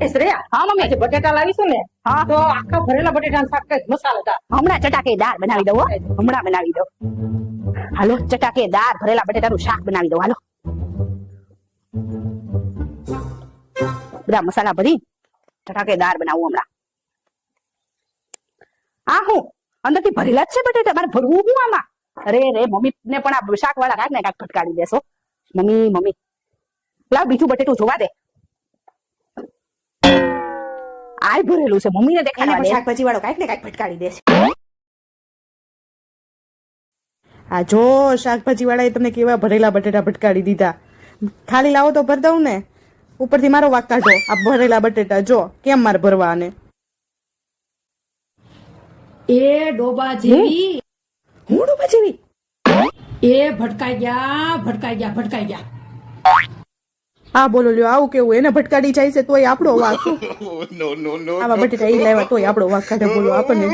એ શ્રેયા, હા મમ્મી. આજે બટેટા લાવીશું ને, હા. તો આખા ભરેલા બટેટાનું શાક કઈ મસાલેદાર. હમણાં ચટાકેદાર બનાવી દઉં હો. હમણાં બનાવી દઉં. હાલો ચટાકેદાર ભરેલા બટેટાનું શાક બનાવી દઉં. હાલો બધા મસાલા ભરી ચટાકેદાર બનાવું હમણાં. આ હું અંદરથી ભરેલા જ છે બટેટા, મારે ભરવું હું આમાં? અરે રે મમ્મી ને પણ આ શાક વાળા કાંઈક ને કાંઈક ફટકારી દેશો. મમ્મી લાવ બીજું બટેટું જોવા દે. આય ભરેલું છે, મમ્મીને દેખાડવા દે. શાકભાજી વાળો કાંઈક ને કાંઈક ફટકારી દેશે. આ જો શાકભાજી વાળાએ તમને કેવા ભરેલા બટેટા ભટકાડી દીધા. ખાલી લાવો તો ભર દઉં ને, ઉપરથી મારો વાક કાઢો. આ ભરેલા બટેટા જો કેમ મારે ભરવા આને. એ ડોબા જેવી, હું ડૂબા જેવી? એ ભટકાઈ ગયા. હા બોલો લ્યો, આવું કેવું? એને ભટકાડી જાય છે તોય આપણો વાક. આવા બટેટા એ લાવ્યા તોય આપણો વાક કાઢે. બોલો આપણને